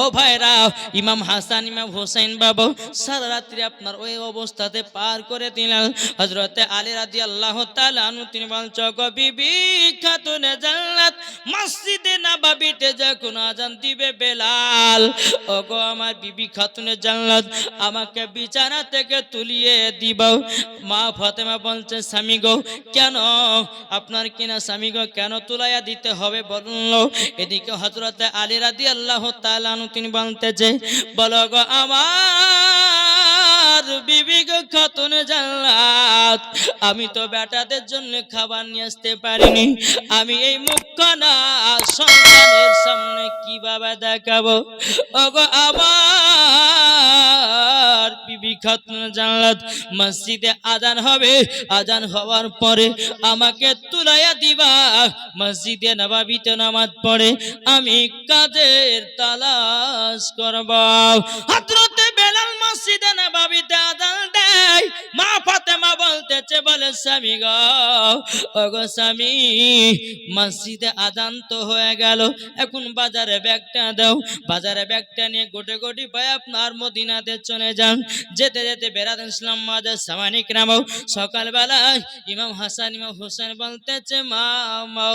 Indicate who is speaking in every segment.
Speaker 1: ও ভাইরা, ইমাম হাসান ইমাম হোসেন বাবু সারা রাত্রি আপনার ওই অবস্থাতে পার করে দিলেন। হযরতে আলী রাদিয়াল্লাহু তাআলা আনহু তিনি বলছো, গো বিবি খাতুনে জান্নাত মসজিদে নববীতে যখন আজান দিবে বেলাল, ও গো আমার বিবি খাতুনে জান্নাত আমাকে বিছানা থেকে তুলিয়ে দিব। মা ফাতেমা বলছে, স্বামী গো কেন, আপনার কিনা স্বামী গো কেন তুলাইয়া দিতে হবে বলল। এদিকে হযরতে আলী রাদিয়াল্লাহু তাআলা তিনি বলতেছে, বলো গো আমার বিবি গো খাতুনে জান্নাত, আমি তো বেটাদের জন্য খাবার নিয়ে আসতে পারিনি, আমি এই মুখখানা সন্তানের সামনে কিভাবে দেখাবো। ও গো আমার বিবি খাতুনে জান্নাত, মসজিদে আজান হবে, আজান হওয়ার পরে আমাকে তুলাইয়া দিবা, মসজিদে নববীতে নামাজ পড়ে আমি কাজের তালাশ করব। হযরতে বেলাল মসজিদে নববীতে আযান দেয়, মা ফাতেমা বলতেছে, বলে স্বামী গো, ও গো স্বামী মসজিদে আযান তো হয়ে গেল, এখন বাজারে ব্যাগটা দাও, বাজারে ব্যাগটা নিয়ে গোটে গোটি পায়ে আপনার মদিনাতে চলে যান। যেতে যেতে বেরাদান ইসলাম মাদের সামানিক নামও সকালবেলা ইমাম হাসান ইমাম হোসেন বলতেছে, মা মা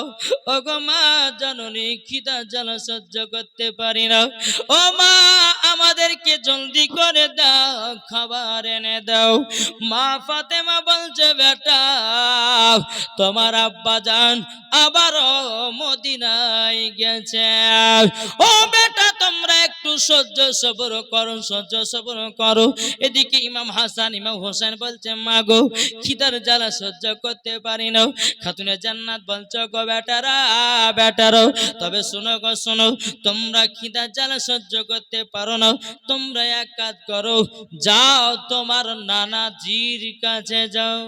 Speaker 1: ও গো মা জননী খিদা জ্বালা সহ্য করতে পারি না, ও মা আমাদেরকে জলদি করে দাও, খাবার এনে দাও। মা ফাতেমা বলছে, বেটা তোমার আব্বা জান আবারও মদিনায় গেছে, ও বেটা তোমরা একটু সহ্য সবর করো, সহ্য সবর করো। এদিকে ইমাম হাসান ইমাম হোসেন বলছে, মা গো খিদার জ্বালা সহ্য করতে পারি না। খাতুনে জান্নাত বলছো, গো বেটারা বেটারো, তবে শোনো গো শোনো, তোমরা খিদার জ্বালা সহ্য করতে পারো না, তোমরা এক কাজ করো, যাও তোমার নানাজির কাছে যাও।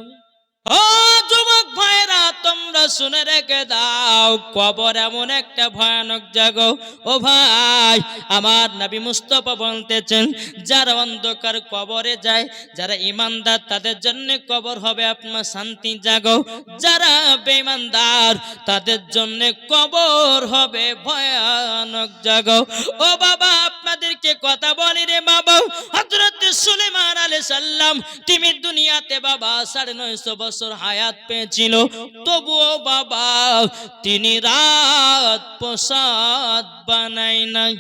Speaker 1: ও যুবক ভাইরা তোমরা শুনে রেখে দাও, কবর এমন একটা ভয়ানক জায়গা। ও ভাই আমার নবী মুস্তাফা বলতেছেন, যারা অন্ধকার কবরে যায়, যারা ঈমানদার তাদের জন্য কবর হবে আপনার শান্তি জায়গা, যারা বেঈমানদার তাদের জন্য কবর হবে ভয়ানক জায়গা। ও বাবা আপনাদেরকে কথা বলি রে বাবা, হযরত সুলাইমান আলাইহিস সালাম তিনি দুনিয়াতে বাবা 950 বছর হায়াত পেয়েছিল, তবুও বাবা তিনি রাত প্রসাদ বানাই নাই।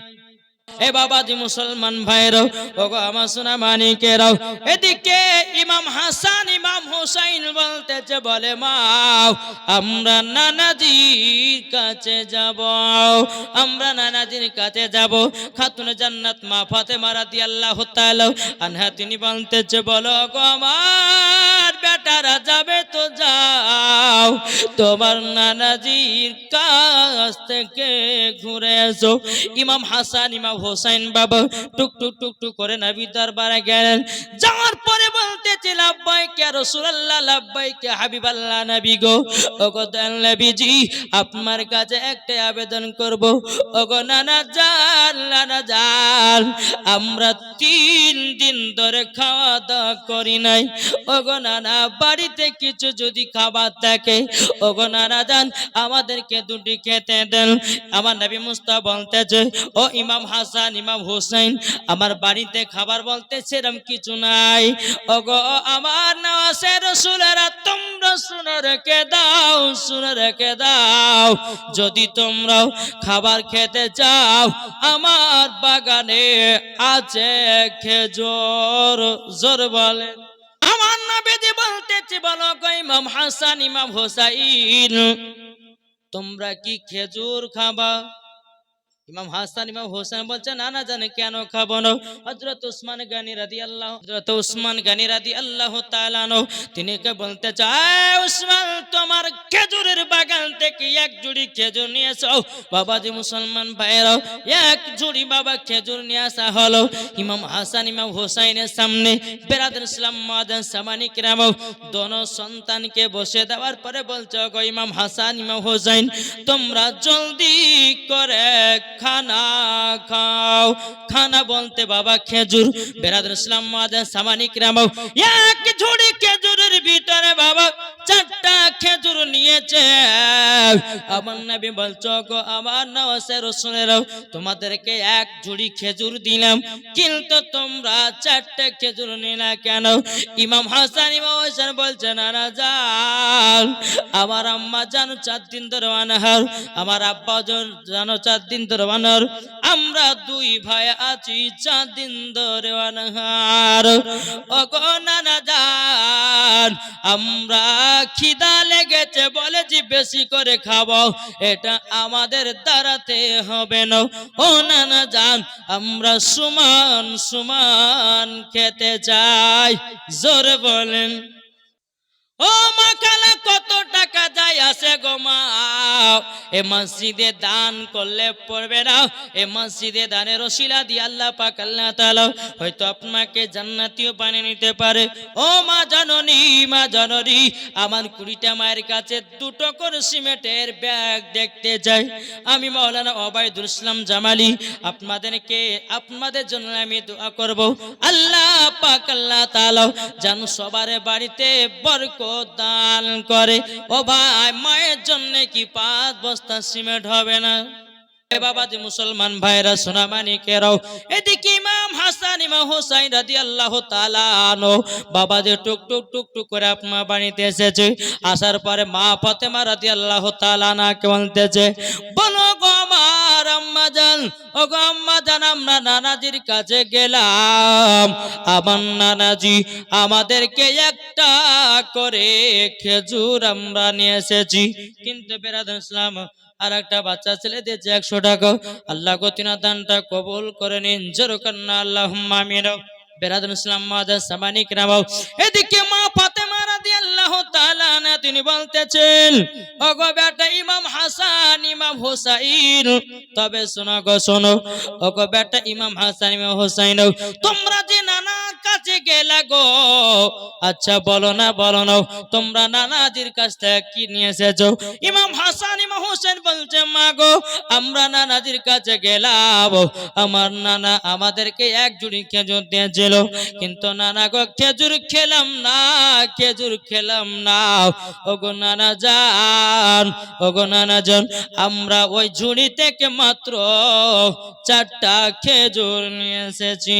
Speaker 1: এ বাবাজি মুসলমান ভাইরাও, ওগো আমার সোনা মানিকেরাও, এদিকে ইমাম হাসান ইমাম হোসাইন বলতেছে, বলে মা আমরা নানাজির কাছে যাব, আমরা নানাজির কাছে যাব। খাতুনে জান্নাত মা ফাতেমা রাদিয়াল্লাহু তাআলা আনহা তিনি বলতেছে, বলো গো আমার বেটারা যাবে তো যাও, তোমার নানাজির কাছ থেকে ঘুরে এসো। ইমাম হাসান ইমাম হোসেন বাবা টুক টুক টুক টুক করে নবী দরবারে গেলেন। যাওয়ার পরে বলতেছে, লাব্বাইক ইয়া রাসূলুল্লাহ, লাব্বাইক ইয়া হাবিবাল্লাহ, নবী গো, ওগো দয়াল নবীজি আপনার কাছে একটা আবেদন করব। ওগো নানা জান, নানা জান আমরা 3 দিন ধরে খাওয়া দাওয়া করি নাই, ওগো নানা বাড়িতে কিছু যদি খাবার থাকে, ওগো নানা জান আমাদেরকে দুটি খেতে দেন। আমার নবী মুস্তাফা বলতেছে, ও ইমাম হাসান ইমাম হোসেন আমার বাড়িতে খাবার বলতে সেরকম কিছু নাই, ওগো আমার নওয়াজে রাসূলেরা তোমরা শুনে রেখে দাও, শুনে রেখে দাও, যদি তোমরা খাবার খেতে চাও আমার বাগানে আছে খেজুর। জোর বলেন। আমার নবীজি বলতেছে, বলো গো ইমাম হাসান ইমাম হোসাইন তোমরা কি খেজুর খাবা? ইমাম হাসান ইমাম হোসেন বলছে, না না জানে কেন খাবো না। হযরত উসমান গনি রাদিয়াল্লাহু তাআলা তিনি কে বলতে চায়, উসমান তোমার খেজুরের বাগান থেকে এক জুড়ি খেজুর নিয়ে এসো। বাবাজি মুসলমান ভাইরা এক জুড়ি বাবা খেজুর নিয়ে আসা হলো। ইমাম হাসান ইমাম হোসেনের সামনে বেরাদার ইসলাম মাদান সামানিক রাম দোনো সন্তানকে বসে দেওয়ার পরে বলছে, গো ইমাম হাসান ইমাম হোসেন তোমরা জলদি করে খানা খাও। খানা বলতে বাবা খেজুর। বেরাদুল ইসলাম মুআজ্জিন সামানিক রামাও, এক ঝুড়ি খেজুরের ভিতরে বাবা 4টা খেজুর নিয়েছে। আমার নবী বলছো গো আমার নওয়াজে রাসূলেরাও, তোমাদেরকে এক ঝুড়ি খেজুর দিলাম, কিন্তু তোমরা 4টা খেজুর নিলা কেন? ইমাম হাসান ইমাম হোসেন বলছেন না যান, আমার আম্মা জানো 4 দিন ধরে অনাহার, আমার আব্বা জানো 4 দিন ধরে অনাহার, আমরা 2 ভাই আছি 4 দিন ধরে অনাহার। ওগো নানা জান, আমরা খিদা লেগেছে বলেছি বেশি করে খাবো, এটা আমাদের দাঁড়াতে হবে না। ও নানা জান, আমরা সমান সমান খেতে চাই। জোরে বলেন। ও মা খালা, কত টাকা যায় আসে গো মা? এ মসজিদে দান করলে পড়বে না, এ মসজিদে দানের ওসিলা দিয়ে আল্লাহ পাক আল্লাহ তাআলা হয়তো আপনাকে জান্নাতীয় বানিয়ে নিতে পারে। ও মা জননী, মা জননী, আমার 20টা মায়ের কাছে 2টো করে সিমেন্টের ব্যাগ দেখতে চাই। আমি মাওলানা ওবায়দুল ইসলাম জামালি আপনাদের জন্য আমি দোয়া করব, আল্লাহ পাক আল্লাহ তাআলা যেন সবার বাড়িতে বরকত দান করে। ও ভাই, মায়ের জন্য কি 5 বস্তা সিমেন্ট হবে না? বাবা যে মুসলমান ভাইরা সোনামানিকেরাও, এদিকে ইমাম হাসান ইমাম হোসাইন রাদিয়াল্লাহু তাআলা আনহু বাবা যে টুক টুক টুক টুক করে আপনার বাড়িতে এসেছে। আসার পরে মা ফাতেমা রাদিয়াল্লাহু তাআলা আনহাকে বলতেছে, বলো গো আমার আম্মা জান, ও গো আম্মা জান, আমরা নানাজির কাছে গেলাম, আমার নানাজি আমাদেরকে একটা করে খেজুর আমরা নিয়ে এসেছি, কিন্তু বেরাদুল ইসলাম আর একটা বাচ্চা ছেলে দিয়েছে 100 টাকা। আল্লাহ গো তিনার দানটা কবুল করে নিন, জোরে কান্না আল্লাহুম্মা আমিন। বেরাদুল ইসলাম মুআজ্জিন সামানিক রামাও, এদিকে মা ফাতেমা রাদিয়াল্লাহু তাআলা আনহা তিনি বলতেছেন, ওগো বেটা ইমাম হাসান ইমাম হোসাইন, তবে শোনো গো শোনো, ওগো বেটা ইমাম হাসান ইমাম হোসাইন, তোমরা যে নানার কাছে গেলা গো, আচ্ছা বলো না তোমরা নানাজির কাছ থেকে কি নিয়ে এসেছো? ইমাম হাসান ইমাম হোসেন বলছে, মা গো আমরা নানাজির কাছে গেলাম, আমার নানা আমাদেরকে 1 ঝুড়ি খেজুর দিয়েছিল, কিন্তু নানা গো খেজুর খেলাম না। ওগো নানা জান, আমরা ওই ঝুড়ি থেকে মাত্র 4টা খেজুর নিয়ে এসেছি।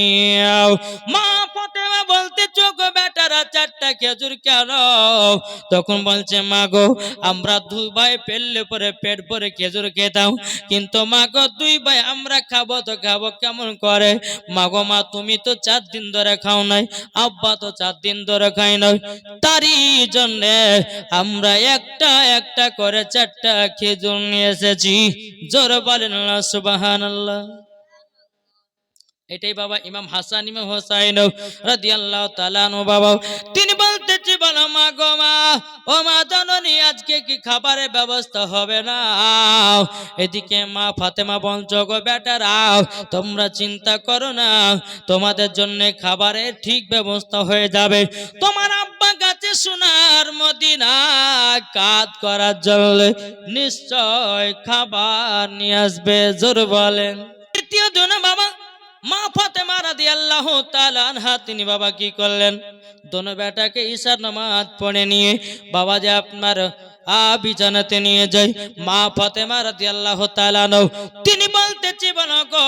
Speaker 1: মা ফাতেমা বলতে, চোখ বেটারা 4টা খেজুর কেন? তখন বলছে, মা গো আমরা 2 ভাই পেলে পরে পেট ভরে খেজুর খেতাম, কিন্তু মা গো 2 ভাই আমরা খাবো তো খাবো কেমন করে? মা গো মা, তুমি তো 4 দিন ধরে খাও নাই, আব্বা তো 4 দিন ধরে খাই নাই, তারই জন্য আমরা একটা করে 4টা খেজুর নিয়ে এসেছি। জোরে বলেন সুবহানাল্লাহ। এটাই বাবা ইমাম হাসান ইমাম হোসাইন রাদিয়াল্লাহু তাআলা আনহু বাবা তিনি বলতেছে, বলো মা গো মা, ও মা জননী, আজকে কি খাবারের ব্যবস্থা হবে না? এদিকে মা ফাতেমা বলছো, গো বেটারা তোমরা চিন্তা করো না, তোমাদের জন্য খাবারের ঠিক ব্যবস্থা হয়ে যাবে। তোমার আব্বা কাছে সোনার মদিনা কাজ করার জন্য নিশ্চয় খাবার নিয়ে আসবে। জোর বলেন। তৃতীয় দিন বাবা মা ফাতেমা রাদিয়াল্লাহু তাআলা আনহা তিনি বাবা কি করলেন, দোনো বেটাকে ঈশার নামাজ পড়ে নিয়ে বাবা যে আপনার বিছানাতে নিয়ে যায়। মা ফাতেমা রাদিয়াল্লাহু তাআলা আনহা তিনি বলতেছে, বলো গো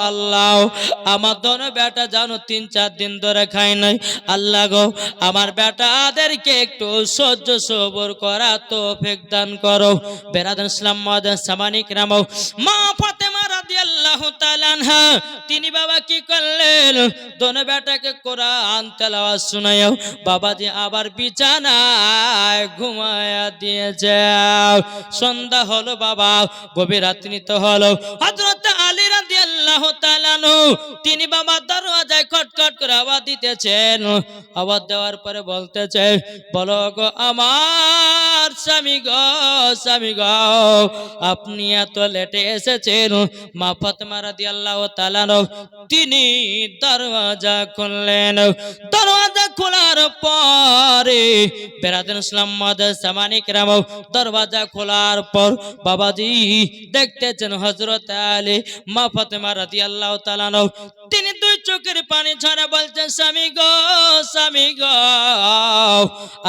Speaker 1: আল্লাহ, আমার দোনো বেটা জানো 3-4 দিন ধরে খায় নাই, আল্লাহ গো আমার বেটাদেরকে একটু সহ্য সবর করা তৌফিক দান করো। বেরাদুল ইসলাম মুআজ্জিন সামানিক রামাও, মা ফাতেমা রাদিয়াল্লাহু তাআলা আনহা তিনি বাবা কি করলেন, দোনো বেটাকে কোরআন তেলাওয়াত শোনায় বাবাজি আবার বিছানায় ঘুমায়া দিয়েছে। সন্ধ্যা হলো বাবা, গভীর রাত্রি তো হলো। হযরত আলী রাদিয়াল্লাহু তাআলা আনহু তিনি বাবা দরওয়াজায় খটখট করে আওয়াজ দিতে দিতেছেন। আবার দেওয়ার পরে বলতেছে, বলো গো আমার স্বামী গো, স্বামী গো, আপনি এত লেটে এসেছেন। মা ফাতেমা রাদিয়াল্লাহু তাআলা তিনি দরওয়াজা খুললেন। দরওয়াজা খোলার পরে বেরাদান ইসলাম মাদার সামানি কেরাম, দরওয়াজা খোলার পর বাবাজি দেখতেছেন হযরত আলী, মা ফাতেমা রাদিয়াল্লাহু তাআলা তিনি দুই চোখের পানি ঝরা বলছেন, স্বামী গো, স্বামী গো,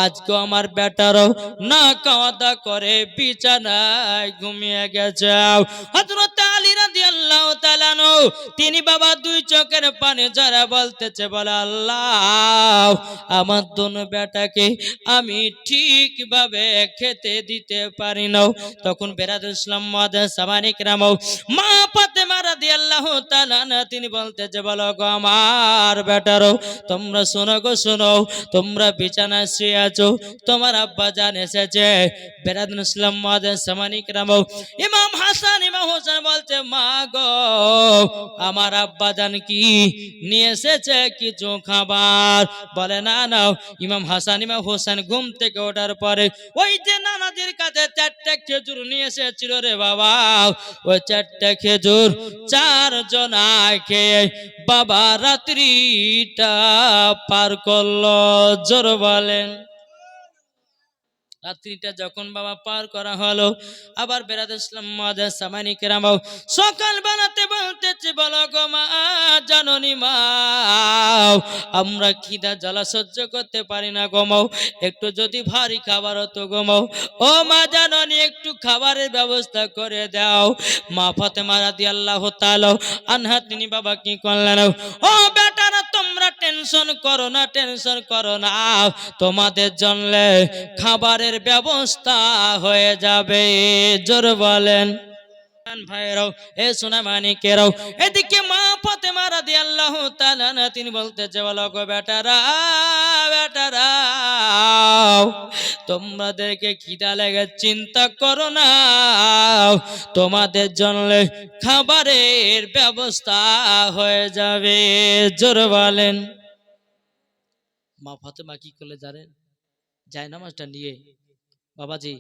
Speaker 1: আজকে আমার বেটারও না খাওয়া দাওয়া করে বিছানায় ঘুমিয়ে গেছে। হযরত আলী রাদিয়াল্লাহু তাআলা তিনি বাবা দুই চোখের পানি ঝরা বলতেছে, বলে আল্লাহ আমার দোনো বেটাকে আমি ঠিকভাবে খেতে দিতে পারি না। তখন বেরাদুল ইসলাম মাদার সামানি কেরাম, মা ফাতেমা রাদিয়াল্লাহু তাআলা তিনি বলতেছে, বলো গো আমার বেটারও, তোমরা শোনো গো শোনো, তোমরা বিছানায় শুয়ে আছো, তোমার আব্বা জান এসেছে। বেরাদুল ইসলাম মাদার সামানি কেরাম, ইমাম হাসান ইমাম হোসেন বলছে, মা গো আমার আব্বা জান কি নিয়ে এসেছে কিছু খাবার? বলে না না। ইমাম হাসান ইমাম হোসেন ঘুম থেকে ওঠার পরে ওই যে নানাজির কাছে 4টা খেজুর নিয়ে এসেছিল রে বাবা, ওই 4টা খেজুর 4 জনায় খেয়ে বাবা রাত্রিটা পার করলো। জোর বলেন। রাত্রিটা যখন বাবা পার করা হলো, আবার বেরাদুল ইসলাম মাদার সামানি কেরাম সকাল বেলাতে বলতেছে, বলো গো মা জাননী মা, আমরা খিদা জ্বালা সহ্য করতে পারি না গো মা, একটু যদি ভারী খাবার হতো গো মা, ও মা জাননী একটু খাবারের ব্যবস্থা করে দাও। মা ফাতেমা রাদিয়াল্লাহু তাআলা আনহা তিনি বাবা কি করলেন, ও বেটারা তোমরা টেনশন করো না, টেনশন করো না, তোমাদের জন্য খাবারের ব্যবস্থা হয়ে যাবে। জোর বলেন। ভাইরাও এ সোনা মানিকেরাও, এদিকে মা ফাতেমা রাদিয়াল্লাহু তাআলা তিনি বলতেছে, বলো গো বেটারা, বেটারা তোমাদেরকে খিদা লেগে চিন্তা করো না, তোমাদের জন্য খাবারের ব্যবস্থা হয়ে যাবে। জোর বলেন। মা ফাতেমা কি করলে জানেন? যায় নামাজটা নিয়ে বাবাজি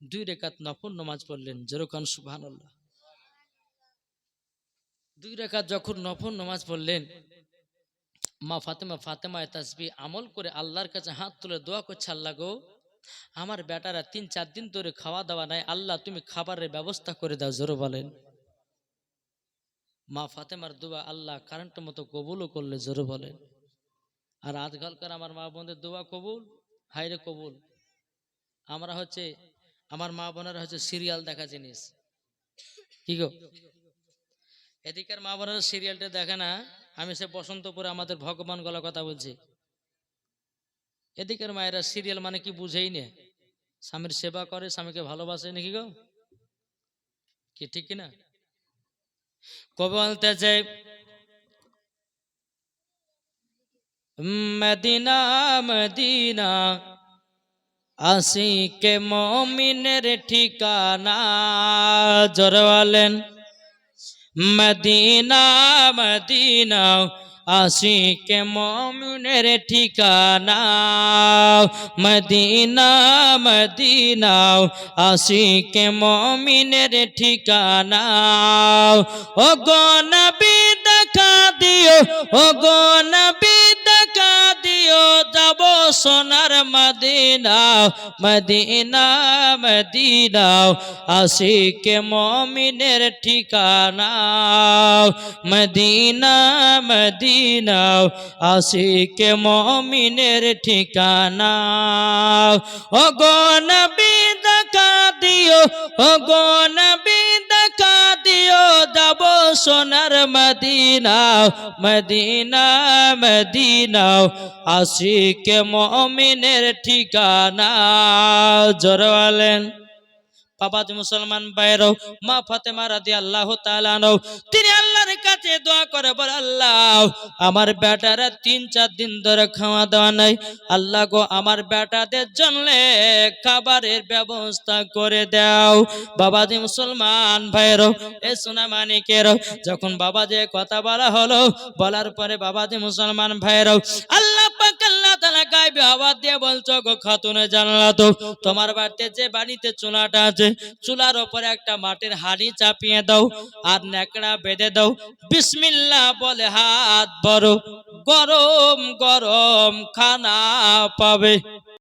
Speaker 1: 2 রাকাত নফল নামাজ পড়লেন। যেরকম সুবহানাল্লাহ। 2 রাকাত যখন নফল নামাজ পড়লেন, মা ফাতেমা তাসবিহ আমল করে আল্লাহর কাছে হাত তুলে দোয়া করছে, আল্লাহ গো আমার বেটারা 3-4 দিন ধরে খাওয়া দাওয়া নাই, আল্লাহ তুমি খাবারের ব্যবস্থা করে দাও। জোরে বলেন। মা ফাতেমার দোয়া আল্লাহ কারেন্টের মতো কবুলও করলে। জোরে বলেন। আর আজকালকার আমার মা বোনদের দোয়া কবুল, হাইরে কবুল। আমরা হচ্ছে আমার মা বোনেরা হচ্ছে সিরিয়াল দেখা জিনিস, কি গো? এদিকের মা বোনেরা সিরিয়ালটা দেখে না। আমি সে বসন্তপুরে আমাদের ভগবান গলা কথা বলছি। এদিকের মায়েরা সিরিয়াল মানে কি বুঝেই না, স্বামীর সেবা করে, স্বামীকে ভালোবাসে নাকি গো, কি ঠিক কিনা? কবে বলতেছে, মদিনা মদিনা আশিকে মুমিনের ঠিকানা। জোরে বলেন। মদিনা মদিনা আশিকে মুমিনের ঠিকানা। মদিনা মদিনা আশিকে মুমিনের ঠিকানা। ও গো নবী দেখা দিও, ও গো নবী দেখা দিও, যাব সোনার মদিনা। মদিনা মদিনা আশিকে মুমিনের ঠিকানা। মদিনা মদিনা আশিকে মুমিনের ঠিকানা। ও গো নবী দেখা দিও, ও গো নবী দেখা দিও, যাব সোনার মদিনা। মদিনা মদিনা আশিকে মুমিনের ঠিকানা। জোরে বলেন। বাবাজি মুসলমান ভাইরাও, মা ফাতেমা রাদিয়াল্লাহু তাআলা আনহা তিনি আল্লাহর কাছে দোয়া করে বলে, আল্লাহ আমার বেটারা 3-4 দিন ধরে খাওয়া দাওয়া নাই, আল্লাহ গো আমার বেটাদের জন্য খাবারের ব্যবস্থা করে দাও। বাবাজি মুসলমান ভাইরাও, এ সোনা মানিকের, যখন বাবাজি কথা বলা হলো, বলার পরে বাবাজি মুসলমান ভাইরাও, আল্লাহ পাক আল্লাহ তাআলা গায়বে আওয়াজ দিয়ে বলছো, গো খাতুনে জান্নাত, তোমার বাড়িতে যে বাড়িতে চুলাটা আছে, চুলার উপরে একটা মাটির হাঁড়ি চাপিয়ে দাও আর ন্যাকড়া বেঁধে দাও, বিসমিল্লাহ বলে হাত ভরো, গরম গরম খানা পাবে।